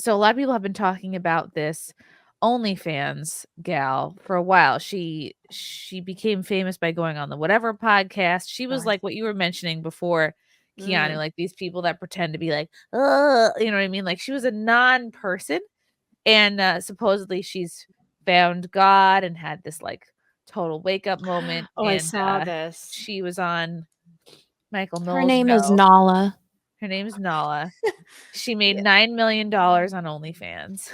So a lot of people have been talking about this OnlyFans gal for a while. She became famous by going on the Whatever podcast. She was like what you were mentioning before, Keanu, like these people that pretend to be like, you know what I mean? Like she was a non-person, and supposedly she's found God and had this like total wake up moment. Oh, and I saw this. She was on Michael Knowles' Her name is show. Nala. Her name is Nala. She made $9 million on OnlyFans.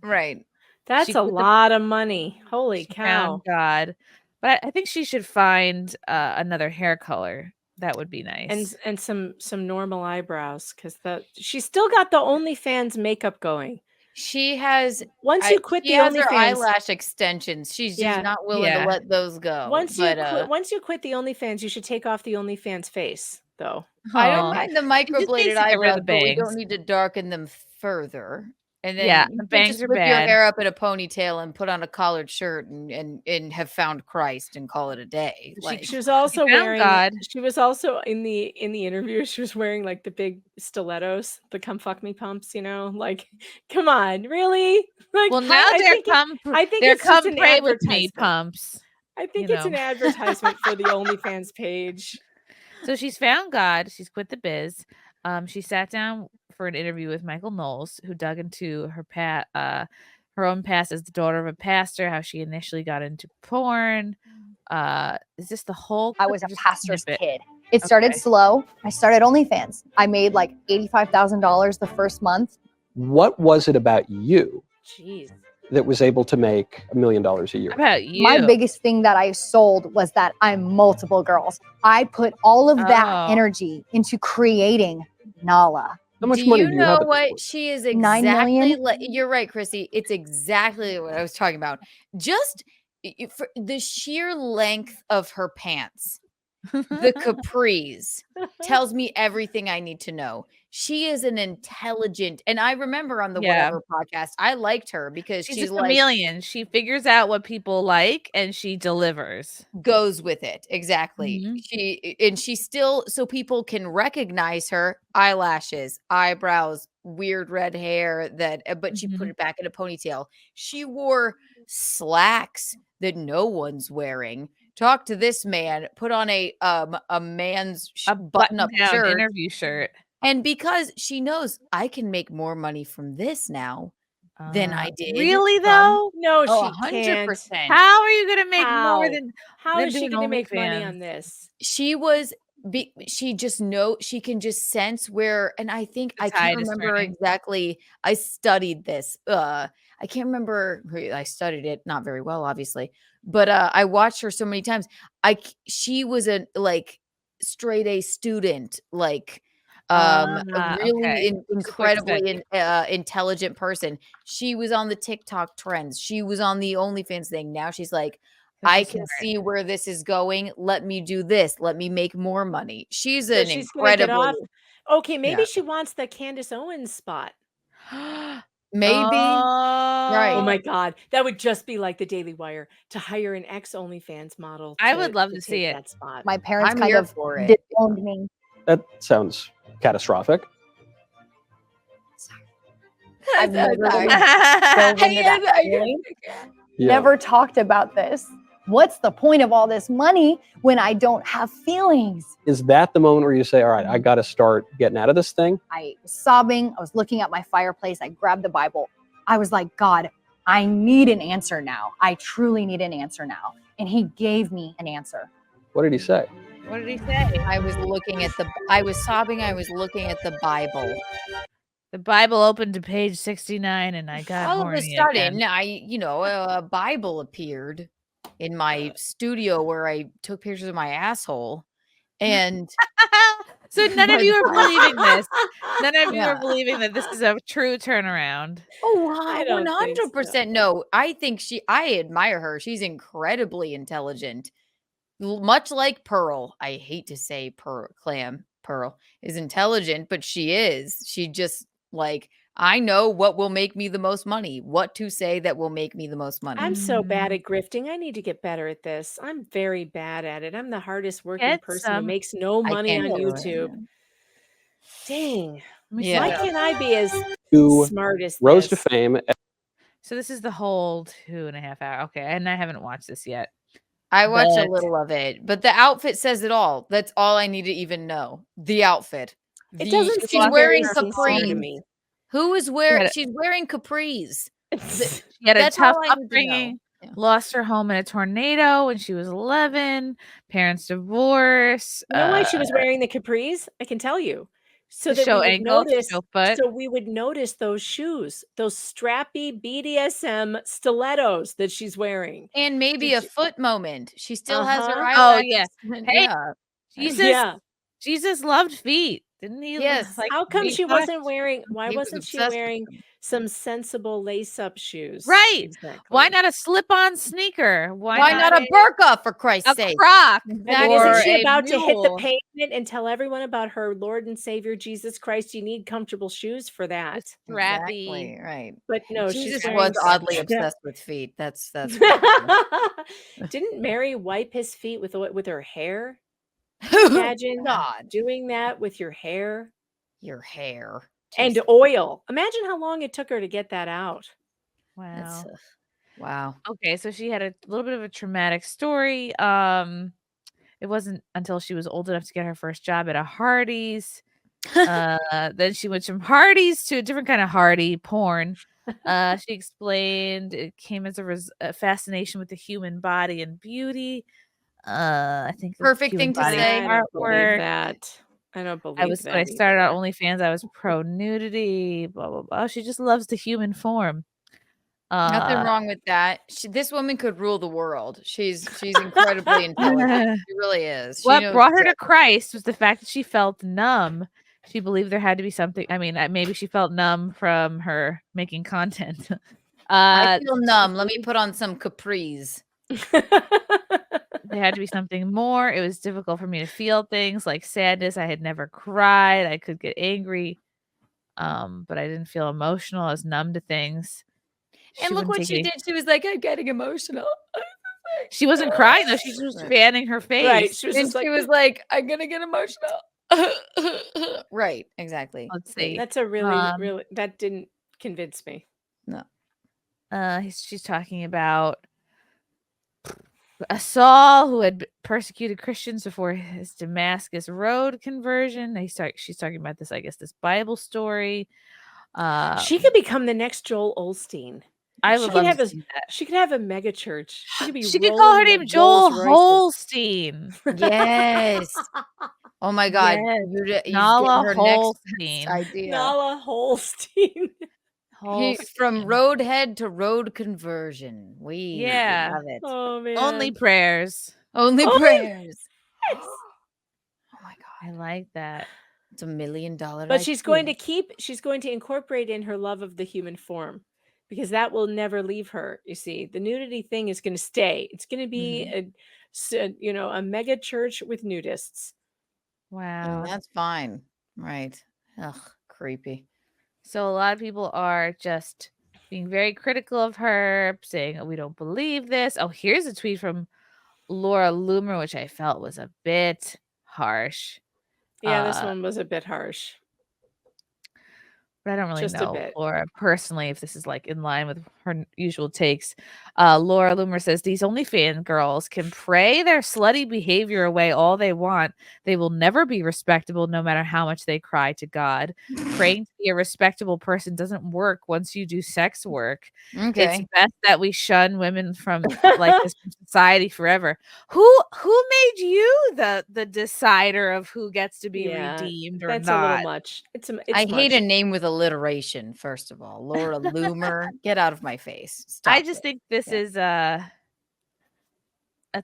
Right. That's a lot of money. Holy She cow. found God. But I think she should find another hair color. That would be nice. And some normal eyebrows, because she's still got the OnlyFans makeup going. She has once you quit the OnlyFans, her OnlyFans eyelash extensions. She's just not willing to let those go. Once you quit the OnlyFans, you should take off the OnlyFans face, though. I don't mind the microbladed eyebrows, the but we don't need to darken them further. And then the bangs just are whip your bad. hair up in a ponytail and put on a collared shirt and have found Christ and call it a day. She was also wearing God. She was also in the interview. She was wearing like the big stilettos, the "come fuck me" pumps. You know, like come on, really? Like, well, now they're come pray with me pumps. I think it's an advertisement for the OnlyFans page. So she's found God. She's quit the biz. She sat down for an interview with Michael Knowles, who dug into her own past as the daughter of a pastor, how she initially got into porn. Is this the whole? I was a pastor's kid. It started slow. I started OnlyFans. I made like $85,000 the first month. What was it about you Jeez. that was able to make $1 million a year? About you. My biggest thing that I sold was that I'm multiple girls. I put all of that energy into creating Nala. How much money do you have? What she is exactly 9 million? You're right, Chrissy. It's exactly what I was talking about. Just for the sheer length of her pants, the capris tells me everything I need to know. She is an intelligent, and I remember on the Whatever podcast, I liked her because she's a chameleon. She figures out what people like and she delivers. Goes with it. Exactly. Mm-hmm. She still, so people can recognize her eyelashes, eyebrows, weird red hair but she put it back in a ponytail. She wore slacks that no one's wearing. Talk to this man, put on a man's button-up shirt, interview shirt. And because she knows I can make more money from this now than I did. Really though? No, she 100%. can't. How are you going to make more than? How is she going to make money on this? She just know, she can just sense where, and I think I can't remember exactly. I studied this. I can't remember. I studied it not very well, obviously, but I watched her so many times. She was a straight A student, a really incredibly intelligent person. She was on the TikTok trends. She was on the OnlyFans thing. Now she's like, I can see where this is going. Let me do this. Let me make more money. She's an incredible. Okay, maybe she wants the Candace Owens spot. Maybe. Right. Oh my God. That would just be like the Daily Wire to hire an ex OnlyFans model. I would love to see it. That spot. My parents kind of disowned me. That sounds catastrophic. I've never talked about this. What's the point of all this money when I don't have feelings? Is that the moment where you say, all right, I got to start getting out of this thing? I was sobbing. I was looking at my fireplace. I grabbed the Bible. I was like, God, I need an answer now. I truly need an answer now. And he gave me an answer. What did he say? What did he say? I was sobbing. I was looking at the Bible. The Bible opened to page 69 and I got all of a sudden a Bible appeared in my studio where I took pictures of my asshole. And so none of you are believing this. None of you are believing that this is a true turnaround. Oh, 100%. No, I think I admire her. She's incredibly intelligent. Much like Pearl. I hate to say Pearl is intelligent, but she is. She just I know what will make me the most money, what to say that will make me the most money. I'm so bad at grifting. I need to get better at this. I'm very bad at it. I'm the hardest working person who makes no money on YouTube. Dang. Why can't I be as Who smart as rose to this? fame. So this is the whole 2.5 hour. Okay, and I haven't watched this yet. I watched a little of it, but the outfit says it all. That's all I need to even know. The outfit. It doesn't She's seem wearing very sincere to capris. me. Who is wearing? She's wearing capris. She had a That's tough all I need to know. upbringing. Yeah. Lost her home in a tornado when she was 11. Parents divorce. You know why she was wearing the capris? I can tell you. So To that show we would ankle, to notice. show foot. So we would notice those shoes, those strappy BDSM stilettos that she's wearing. And maybe a foot moment. She still has her Uh-huh. Oh, eyelashes. yeah. Hey, Yeah. Jesus loved feet. Didn't he? Yes. Like, How come feet she touched? wasn't wearing? Why He was wasn't she obsessed with wearing them. some sensible lace-up shoes? Right. Exactly. Why not a slip-on sneaker? Why not a burqa, for Christ's a sake? croc? I mean, Or isn't she a about to hit the mule? pavement and tell everyone about her Lord and Savior Jesus Christ? You need comfortable shoes for that. Strappy. Exactly, right. But no, Jesus she's wearing was oddly some- obsessed with feet. That's Didn't Mary wipe his feet with her hair? Imagine God. doing that with your hair Your hair. and Just- oil. Imagine how long it took her to get that out. Wow. Wow. Okay, so she had a little bit of a traumatic story. It wasn't until she was old enough to get her first job at a Hardee's. Then she went from Hardee's to a different kind of Hardy porn. She explained it came as a fascination with the human body and beauty. I think the Perfect human thing to body say. I don't believe artwork. that. I don't believe When I that started either. on OnlyFans, I was pro nudity. Blah blah blah. She just loves the human form. Nothing wrong with that. This woman could rule the world. She's incredibly intelligent. She really is. She What knows brought her to exactly. Christ was the fact that she felt numb. She believed there had to be something. I mean, maybe she felt numb from her making content. I feel numb. Let me put on some capris. There had to be something more. It was difficult for me to feel things like sadness. I had never cried. I could get angry, but I didn't feel emotional. I was numb to things. And look what she did. She was like, I'm getting emotional. She wasn't crying though. She was just fanning her face. Right. She was And just like, she was like, I'm gonna get emotional. Right. Exactly. Let's see. that's a really, that didn't convince me. No. She's talking about a Saul who had persecuted Christians before his Damascus Road conversion. She's talking about this, I guess, this Bible story. She could become the next Joel Osteen. I She would could love have to a see that. she could have a mega church. She could call her name Joel Holstein. Yes. Oh my God. Yes. He's Nala getting her Holstein. next idea. Nala Holstein. From roadhead to road conversion. We Yeah. love it. Oh man. Only prayers. Only prayers. Yes. Oh my God. I like that. It's $1 million. But she's going to incorporate in her love of the human form, because that will never leave her. You see, the nudity thing is going to stay. It's going to be a mega church with nudists. Wow. That's fine. Right. Ugh, creepy. So a lot of people are just being very critical of her, saying, "Oh, we don't believe this." Oh, here's a tweet from Laura Loomer, which I felt was a bit harsh. Yeah, this one was a bit harsh. But I don't really Just a know bit. Laura personally if this is like in line with her usual takes. Laura Loomer says these OnlyFans girls can pray their slutty behavior away all they want. They will never be respectable no matter how much they cry to God. Praying to be a respectable person doesn't work once you do sex work. Okay. It's best that we shun women from like this society forever. Who made you the decider of who gets to be redeemed or that's not? a little much. It's I hate much. a name with alliteration, first of all. Laura Loomer. Get out of my face. Stop I just think this is that's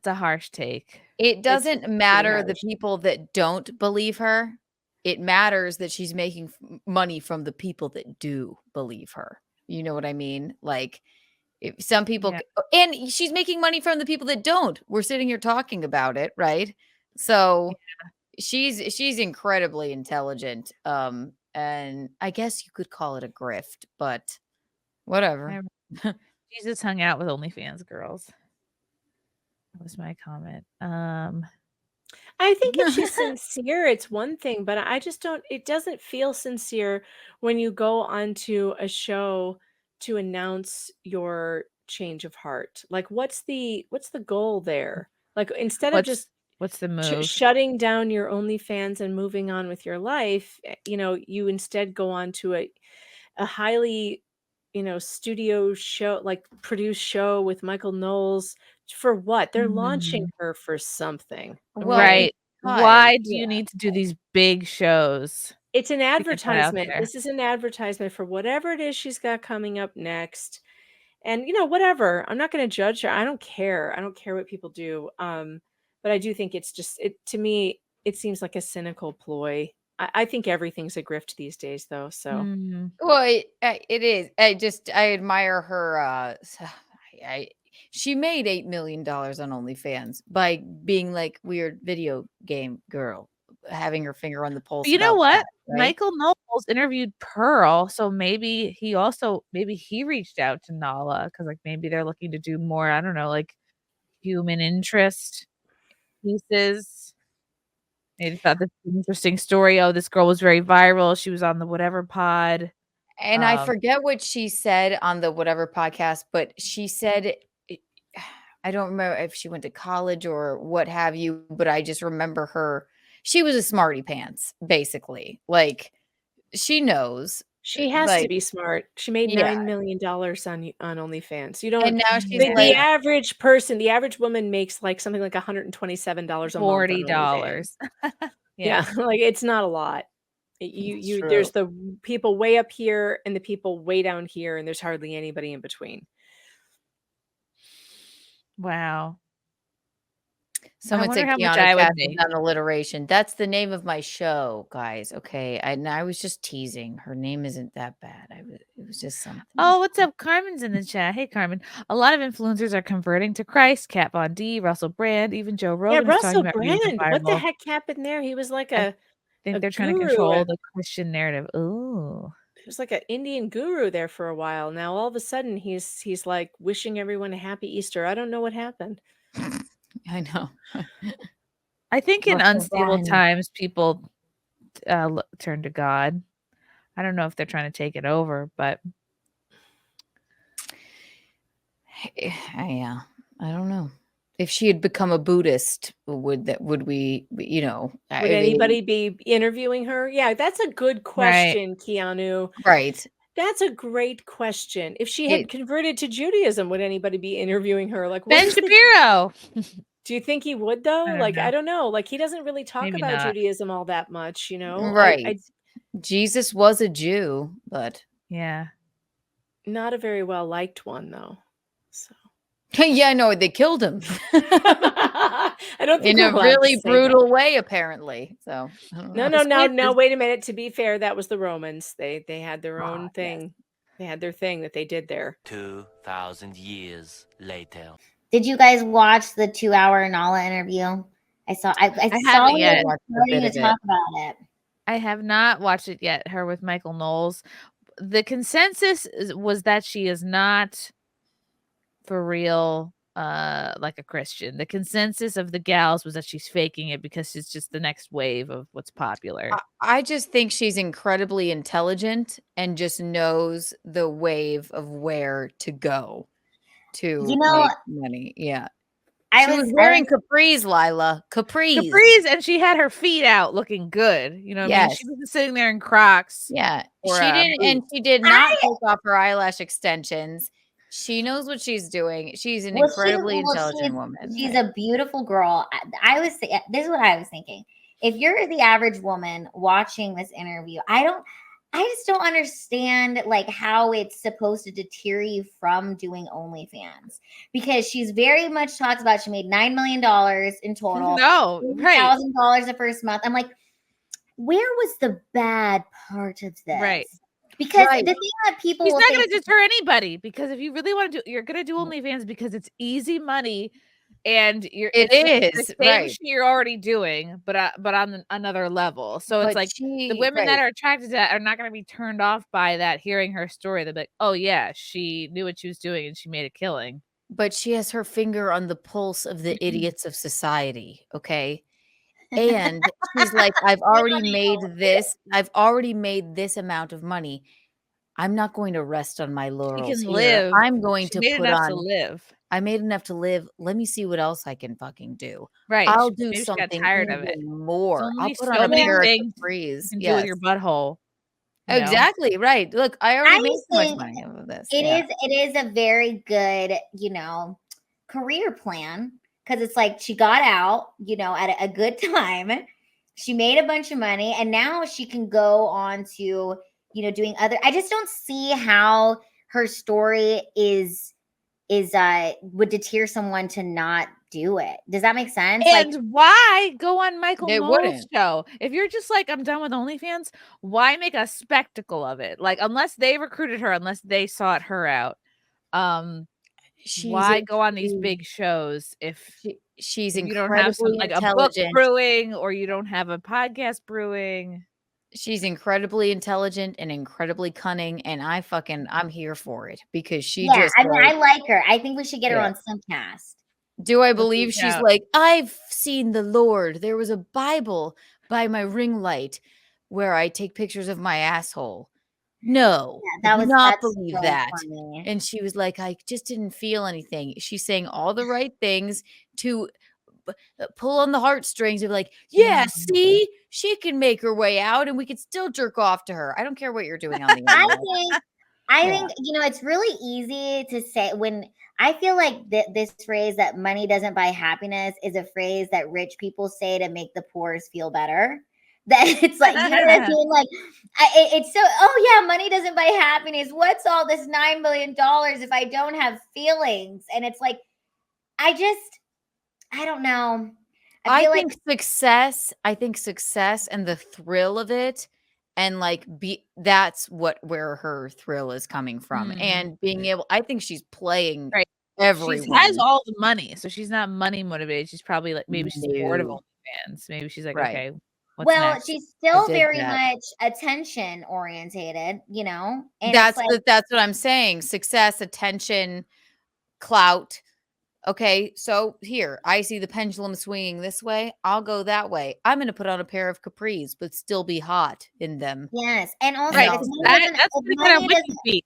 a harsh take. It doesn't matter the harsh. people that don't believe her. It matters that she's making money from the people that do believe her. You know what I mean? Like, if some people, and she's making money from the people that don't. We're sitting here talking about it, right? So she's incredibly intelligent. And I guess you could call it a grift, but whatever. Jesus hung out with OnlyFans girls. That was my comment. I think if she's sincere, it's one thing, but I just don't, it doesn't feel sincere when you go onto a show to announce your change of heart. Like what's the goal there? Like instead of just What's the move? shutting down your OnlyFans and moving on with your life, you instead go on to a highly, studio show, like produced show with Michael Knowles. For what? They're launching her for something. Well, Right. because Why do you need to do these big shows? It's an to get that out advertisement. there? This is an advertisement for whatever it is she's got coming up next. And whatever. I'm not going to judge her. I don't care. I don't care what people do. But I do think it's just to me, it seems like a cynical ploy. I think everything's a grift these days, though. So well, it is. I admire her. She made $8 million on OnlyFans by being like weird video game girl, having her finger on the pulse. You know about what? that, right? Michael Knowles interviewed Pearl, so maybe he reached out to Nala because like maybe they're looking to do more. I don't know, like human interest pieces. Maybe thought this was an interesting story. Oh, this girl was very viral. She was on the whatever pod. And I forget what she said on the whatever podcast, but she said, I don't remember if she went to college or what have you, but I just remember her. She was a smarty pants, basically. Like she knows. she has to like, be smart. She made yeah. $9 million on OnlyFans. You don't. And now she's The like, average person, the average woman makes like something like $127 a month. on $40. OnlyFans. Yeah. Like it's not a lot. You there's the people way up here and the people way down here, and there's hardly anybody in between. Wow. someone said how much I would Keanu make. on alliteration. That's the name of my show, guys. Okay. I was just teasing. Her name isn't that bad. It was just something. Oh, what's up? Carmen's in the chat. Hey, Carmen. A lot of influencers are converting to Christ. Kat Von D, Russell Brand, even Joe Rogan is talking Russell about being Brand. What the viral. heck happened there? He was like I think a they're trying to guru. control the Christian narrative. Ooh. He was like an Indian guru there for a while. Now all of a sudden he's like wishing everyone a happy Easter. I don't know what happened. I know. I think in Russell unstable Brand. times, people turn to God. I don't know if they're trying to take it over, but Yeah, I don't know. If she had become a Buddhist, would we, Would anybody be interviewing her? Yeah, that's a good question, Keanu. Right. That's a great question. If she had converted to Judaism, would anybody be interviewing her? Like Ben Shapiro. Do you think he would though? I don't know. Like he doesn't really talk Maybe about not. Judaism all that much, Right. Jesus was a Jew, but yeah, not a very well liked one though. So yeah, no, they killed him. I don't think in a really brutal way, apparently. So no. Wait a minute. To be fair, that was the Romans. They had their own thing. Yes. They had their thing that they did there. 2,000 years later. Did you guys watch the 2-hour Nala interview? I saw it starting to talk about it. I have not watched it yet. Her with Michael Knowles. The consensus was that she is not for real like a Christian. The consensus of the gals was that she's faking it because she's just the next wave of what's popular. I just think she's incredibly intelligent and just knows the wave of where to go to make money. Yeah. She was wearing capris, Lila. Capris. And she had her feet out looking good. You know what I mean? She wasn't sitting there in Crocs. Yeah. She did not take off her eyelash extensions. She knows what she's doing. She's an incredibly intelligent woman. She's a beautiful girl. This is what I was thinking. If you're the average woman watching this interview, I just don't understand like how it's supposed to deter you from doing OnlyFans, because she's very much talks about she made $9 million in total. No, right. $1,000 the first month. I'm like, where was the bad part of this? Right. Because the thing that people he's not going to deter anybody, because if you really want to you're going to do OnlyFans because it's easy money. And it's the same shit you're already doing, but on another level. So it's like the women that are attracted to that are not going to be turned off by that. Hearing her story, they're like, "Oh yeah, she knew what she was doing and she made a killing." But she has her finger on the pulse of the idiots of society. Okay, And she's like, I've already made this amount of money. I'm not going to rest on my She laurels can here. live. I'm going She to made put enough to on live. I made enough to live. Let me see what else I can fucking do. Right. I'll do Maybe she got something tired of it. even There's more. I'll only put on so a many pair of things capris. you can do with your butthole. You know? Exactly, right. Look, I I already made just so much think money off of this. it is a very good, career plan, because it's like she got out, at a good time. She made a bunch of money, and now she can go on to, doing other. I just don't see how her story would deter someone to not do it. Does that make sense? And why go on Michael They Knowles' wouldn't. show? If you're just like, I'm done with OnlyFans, why make a spectacle of it? Like, unless they recruited her, unless they sought her out, why go on these big shows if she's you don't have some incredibly like a book intelligent. brewing or you don't have a podcast brewing? She's incredibly intelligent and incredibly cunning, and I'm here for it because she just. I mean, I like her. I think we should get her on SimpCast. Do I believe she's like, I've seen the Lord. There was a Bible by my ring light where I take pictures of my asshole. No, I do not believe that. Funny. And she was like, I just didn't feel anything. She's saying all the right things to pull on the heartstrings and be like, yeah, see, she can make her way out and we could still jerk off to her. I don't care what you're doing on the internet. I think, it's really easy to say when I feel like this phrase that money doesn't buy happiness is a phrase that rich people say to make the poors feel better. That it's like, you know what I mean? Like, it's so, oh yeah, money doesn't buy happiness. What's all this $9 million if I don't have feelings? And it's like, I don't know. I think success and the thrill of it and that's where her thrill is coming from. And being able, I think she's playing everyone. She has all the money, so she's not money motivated. She's probably like, maybe she's bored of OnlyFans. Maybe she's like, okay, what's next? She's still very much attention orientated, and that's what I'm saying. Success, attention, clout. Okay, so here, I see the pendulum swinging this way. I'll go that way. I'm going to put on a pair of capris, but still be hot in them. Yes, and also that's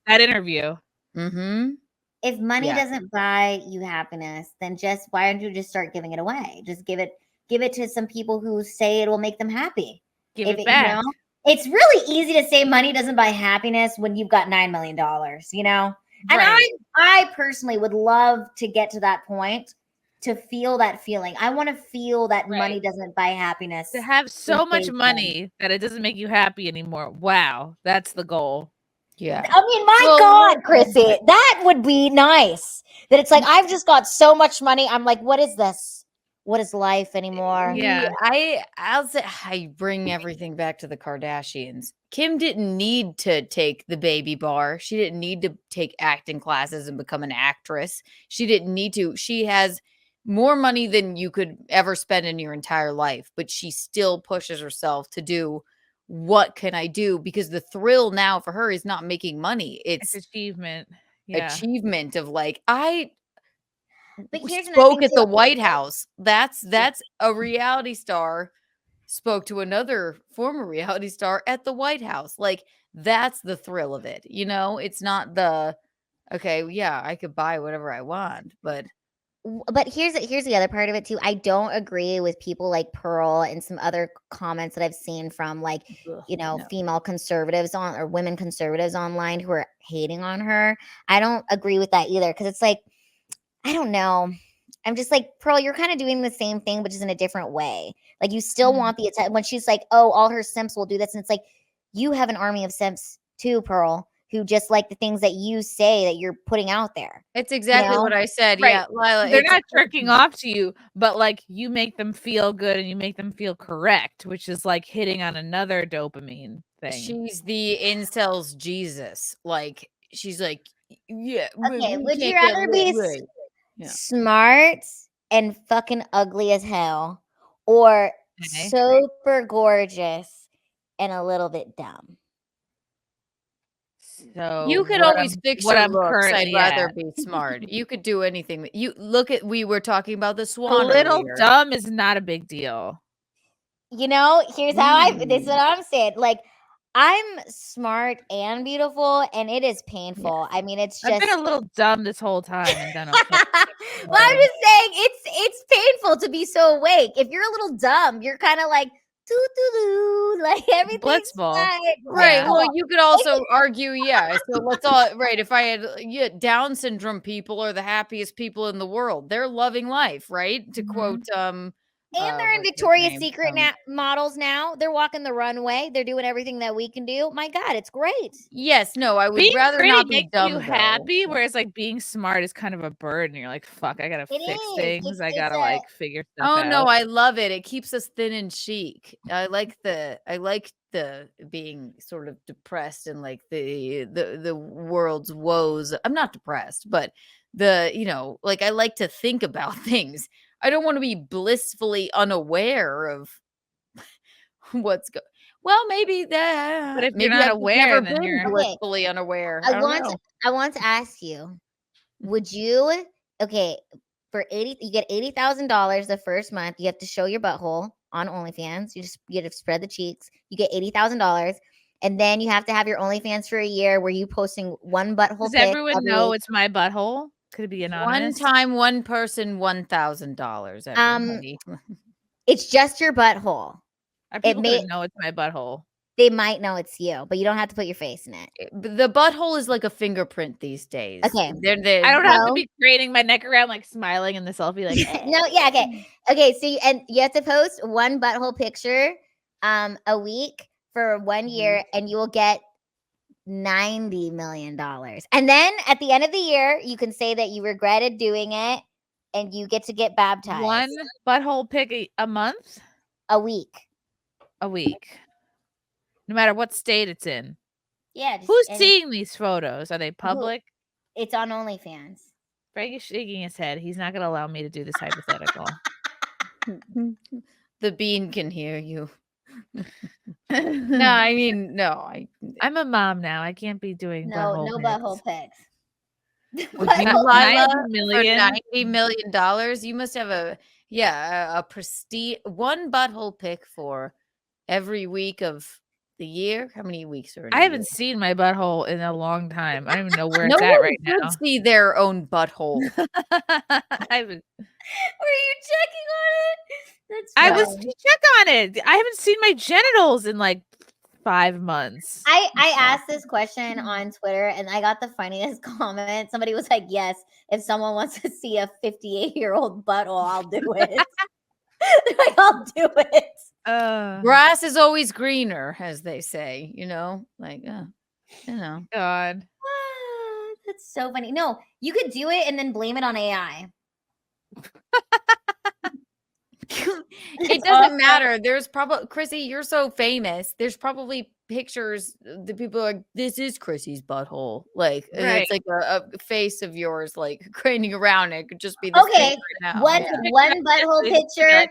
that interview. Mm-hmm. If money doesn't buy you happiness, then why don't you just start giving it away? Just give it to some people who say it will make them happy. Give it back. It's really easy to say money doesn't buy happiness when you've got $9 million, And I personally would love to get to that point, to feel that feeling. I want to feel that money doesn't buy happiness. To have so much money that it doesn't make you happy anymore. Wow, that's the goal. Yeah. I mean, my God, Chrissy, that would be nice. That it's like, I've just got so much money. I'm like, what is this? What is life anymore? Yeah, I'll say I bring everything back to the Kardashians. Kim didn't need to take the baby bar. She didn't need to take acting classes and become an actress. She didn't need to. She has more money than you could ever spend in your entire life, but she still pushes herself to do what can I do? Because the thrill now for her is not making money. It's achievement. Achievement of like, but here's spoke at the White House. That's a reality star spoke to another former reality star at the White House. Like, that's the thrill of it. It's not I could buy whatever I want, but here's the other part of it too. I don't agree with people like Pearl and some other comments that I've seen from female conservatives or women conservatives online who are hating on her. I don't agree with that either, because it's like, I don't know. I'm just like, Pearl, you're kind of doing the same thing, but just in a different way. Like, you still want the attention. When she's like, oh, all her simps will do this. And it's like, you have an army of simps too, Pearl, who just like the things that you say that you're putting out there. It's exactly what I said. Right. Yeah, Lila, they're not jerking off to you, but like, you make them feel good and you make them feel correct, which is like hitting on another dopamine thing. She's the incels Jesus. Like, she's like, yeah. Okay, would you rather be smart and fucking ugly as hell, or super gorgeous and a little bit dumb? So you could always fix your looks. I'd rather be smart. You could do anything. You look at. We were talking about the swan. A little dumb is not a big deal. you know, here's how this is what I'm saying. Like, I'm smart and beautiful, and it is painful. I mean, it's just I've been a little dumb this whole time and done okay. Well, I'm just saying it's painful to be so awake. If you're a little dumb, you're kind of like like everything's fine. Right. Yeah. Well, you could also argue, yeah. So let's all right. If I had Down syndrome people are the happiest people in the world. They're loving life, right? To quote And they're in what's his Victoria's name? Secret models now. They're walking the runway. They're doing everything that we can do. My God, it's great. Yes, no, I would Being rather pretty not be makes dumb. you happy, whereas like being smart is kind of a burden. You're like, fuck, I gotta fix things. I gotta like figure stuff out. Oh no, I love it. It keeps us thin and chic. I like the being sort of depressed and like the world's woes. I'm not depressed, but like I like to think about things. I don't want to be blissfully unaware of what's going. Well, maybe that. But if maybe you're not I've aware, never then been you're blissfully unaware. I want to ask you, would you for you get $80,000 the first month. You have to show your butthole on OnlyFans. You have to spread the cheeks. You get $80,000, and then you have to have your OnlyFans for a year where you posting one butthole. Does everyone know it's my butthole? Could it be anonymous? One time, one person, $1,000. It's just your butthole. People could know it's my butthole. They might know it's you, but you don't have to put your face in it. The butthole is like a fingerprint these days. Okay. I don't have to be craning my neck around like smiling in the selfie. Like No, yeah, okay. So you have to post one butthole picture a week for 1 year, and you will get $90 million. And then at the end of the year, you can say that you regretted doing it, and you get to get baptized. One butthole pic a month? A week. A week. No matter what state it's in. Yeah. Who's seeing these photos? Are they public? It's on OnlyFans. Frank is shaking his head. He's not going to allow me to do this hypothetical. The bean can hear you. No, I mean, no. I'm a mom now. I can't be doing butthole pics. $90 million. You must have a prestige one butthole pic for every week of the year. How many weeks are in I haven't seen my butthole in a long time. I don't even know where it's no at one right now. See their own butthole. I haven't. Were you checking on it? That's I was check on it. I haven't seen my genitals in like 5 months. I asked this question on Twitter, and I got the funniest comment. Somebody was like, yes, if someone wants to see a 58-year-old butthole, I'll do it. Like, I'll do it. Grass is always greener, as they say, like, God. That's so funny. No, you could do it and then blame it on AI. It doesn't matter. There's probably Chrissy, you're so famous. There's probably pictures that people are like, this is Chrissy's butthole. Like right. It's like a face of yours like craning around. It could just be this okay. Right now. One butthole picture.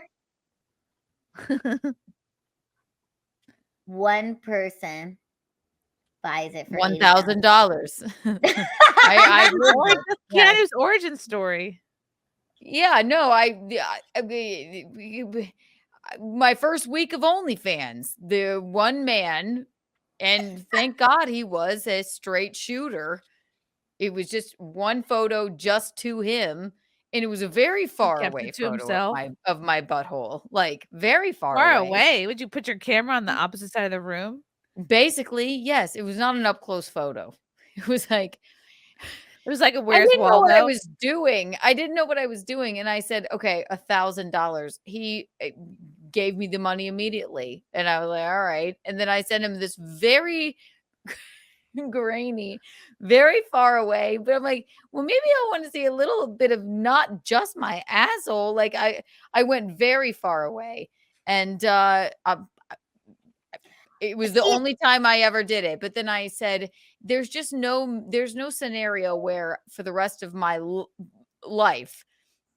One person buys it for $1,000. Keanu's origin story. Yeah, no, my first week of OnlyFans, the one man, and thank God he was a straight shooter. It was just one photo just to him, and it was a very far away photo of my butthole, like very far away. Would you put your camera on the opposite side of the room? Basically, yes. It was not an up close photo. It was like a Where's Waldo? I didn't know what I was doing. I didn't know what I was doing. And I said, okay, $1,000. He gave me the money immediately. And I was like, all right. And then I sent him this very grainy, very far away. But I'm like, well, maybe I want to see a little bit of not just my asshole. Like I went very far away. And it was the only time I ever did it. But then I said, there's no scenario where for the rest of my life,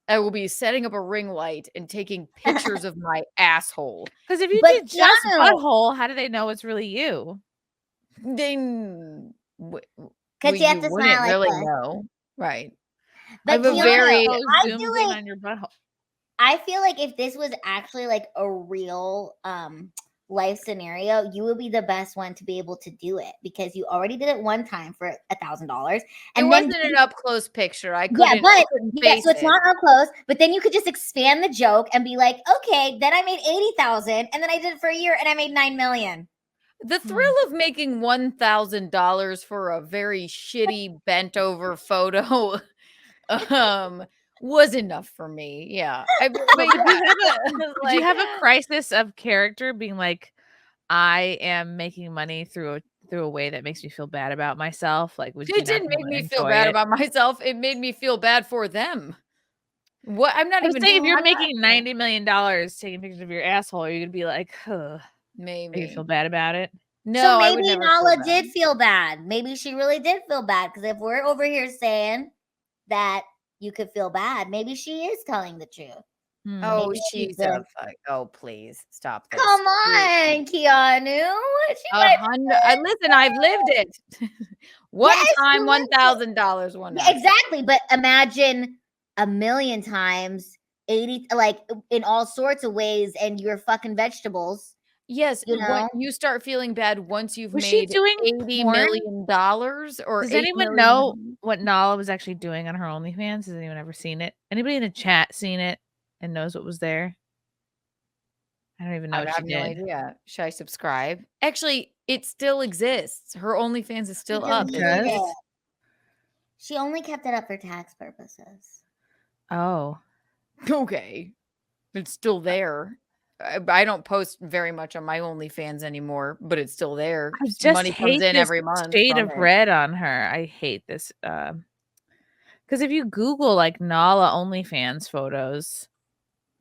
I will be setting up a ring light and taking pictures of my asshole. Because if you did just butthole, how do they know it's really you? Because you have to smile like really that. know. Right. But I have a very zoom in on your butthole. I feel like if this was actually like a real life scenario, you would be the best one to be able to do it because you already did it one time for $1,000. And it wasn't an up close picture. I couldn't. So it's not up close. But then you could just expand the joke and be like, okay, then I made 80,000, and then I did it for a year, and I made 9 million. The thrill of making $1,000 for a very shitty bent over photo was enough for me. Yeah. Did you have a crisis of character being like, I am making money through a way that makes me feel bad about myself? Like, it didn't make me feel bad about myself. It made me feel bad for them. What? I'm not even saying if you're making $90 million taking pictures of your asshole, you're gonna be like, maybe you feel bad about it. No, so maybe Nala did feel bad. Maybe she really did feel bad. Because if we're over here saying that you could feel bad, maybe she is telling the truth. Oh, she's a fuck. Oh, please stop this. Come on, Keanu. Listen, I've lived it. One time, $1,000. Exactly, but imagine 1,000,000 times, 80, like in all sorts of ways, and you're fucking vegetables. Yes, when you start feeling bad once you've made $80 million, or does anyone know what Nala was actually doing on her OnlyFans? Has anyone ever seen it? Anybody in the chat seen it and knows what was there? I don't even know. I have no idea. Should I subscribe? Actually, it still exists. Her OnlyFans is still up. She only kept it up for tax purposes. Oh, okay. It's still there. I don't post very much on my OnlyFans anymore, but it's still there. Money comes in every month. Shade of red on her. I hate this. Because if you Google like Nala OnlyFans photos,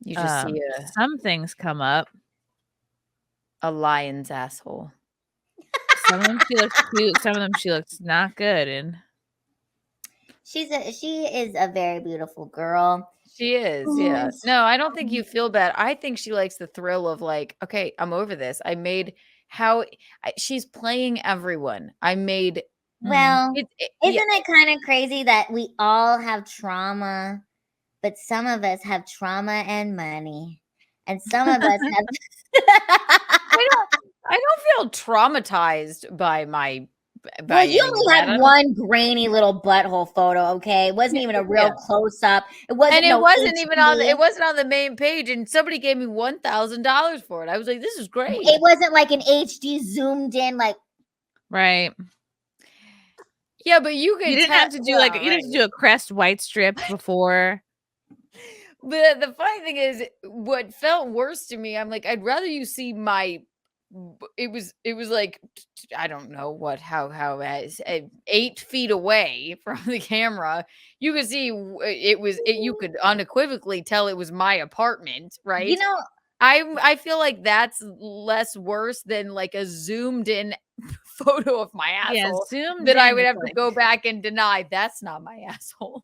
you just see some things come up. A lion's asshole. Some of them she looks cute. Some of them she looks not good. And she is a very beautiful girl. She is, yeah. No, I don't think you feel bad. I think she likes the thrill of like, okay, I'm over this. She's playing everyone. Well, isn't it kind of crazy that we all have trauma, but some of us have trauma and money, and some of us have. I don't feel traumatized by my. Well, you only had one grainy little butthole photo, okay? It wasn't even a real close up. It wasn't, and it wasn't even on. It wasn't on the main page, and somebody gave me $1,000 for it. I was like, "This is great." It wasn't like an HD zoomed in, like. Right. Yeah, but you didn't have to do you didn't have to do a Crest white strip before. But the funny thing is, what felt worse to me, I'm like, I'd rather you see my. It was like, I don't know how 8 feet away from the camera, you could see you could unequivocally tell it was my apartment, right? You know, I feel like that's less worse than like a zoomed in photo of my asshole that I would have to go back and deny that's not my asshole.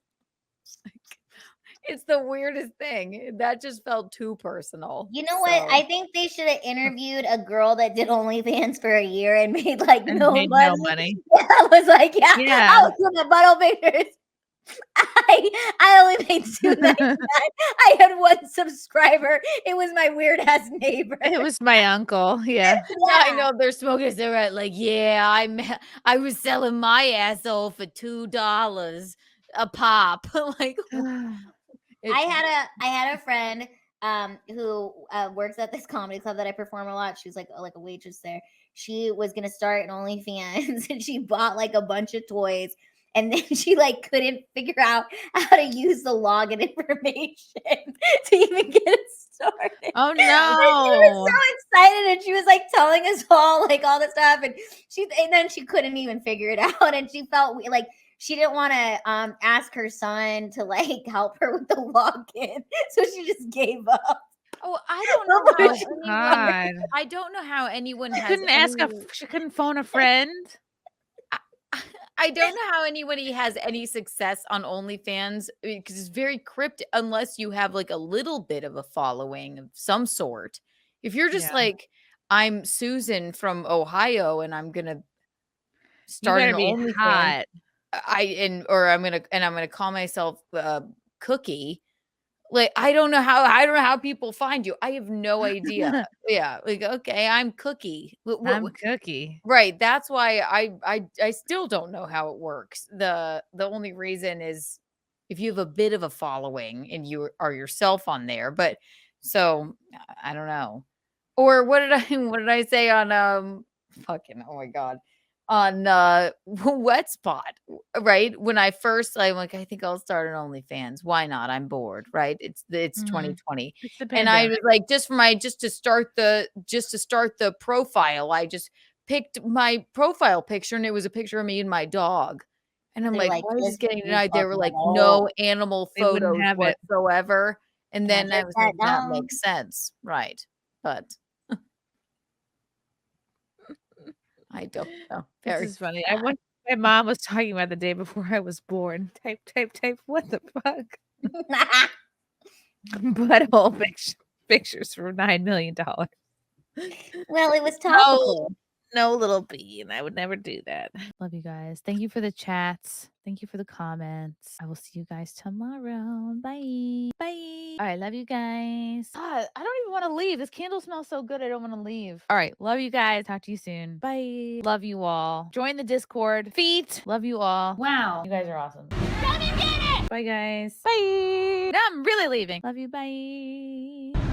It's the weirdest thing. That just felt too personal. You know what? I think they should have interviewed a girl that did OnlyFans for a year and made like no money. Yeah, I was like, I was doing the butthole pictures. I only made $2.99. I had one subscriber. It was my weird ass neighbor. It was my uncle. Yeah. I know they're smoking a cigarette. Like, I was selling my asshole for $2 a pop. Like. I had a friend who works at this comedy club that I perform a lot. She was like a waitress there. She was gonna start an OnlyFans and she bought like a bunch of toys, and then she like couldn't figure out how to use the login information to even get it started. Oh no! She was so excited, and she was like telling us all like all this stuff, and then she couldn't even figure it out, and she felt like. She didn't want to ask her son to like help her with the login, so she just gave up. Oh, I don't know. I don't know how anyone she couldn't phone a friend. I don't know how anybody has any success on OnlyFans because it's very cryptic unless you have like a little bit of a following of some sort. If you're just like, I'm Susan from Ohio and I'm gonna start an OnlyFans. I'm gonna call myself Cookie. Like, I don't know how people find you. I have no idea. Yeah, like, okay, I'm Cookie. I'm Cookie. Right. That's why I still don't know how it works. The only reason is if you have a bit of a following and you are yourself on there. But so I don't know. Or what did I say on fucking oh my god. On Wet Spot, right? When I'm like, I think I'll start an OnlyFans. Why not? I'm bored, right? It's 2020. It's the And I pandemic. was like, just to start the profile, I just picked my profile picture and it was a picture of me and my dog. And I'm They're like, like, why is this "This getting is denied? There were like fucking no animal They wouldn't photos have it. whatsoever. And Can't then I take was that like, that down." makes sense. Right. But I don't know. This is funny. I went my mom was talking about the day before I was born. Type. What the fuck? Butthole pictures for $9 million. Well, it was topical. No, little bean. I would never do that. Love you guys. Thank you for the chats. Thank you for the comments. I will see you guys tomorrow. Bye. Bye. All right. Love you guys. God, I don't even want to leave. This candle smells so good. I don't want to leave. All right. Love you guys. Talk to you soon. Bye. Love you all. Join the Discord. Feet. Love you all. Wow. You guys are awesome. Bye, guys. Bye. Now I'm really leaving. Love you. Bye.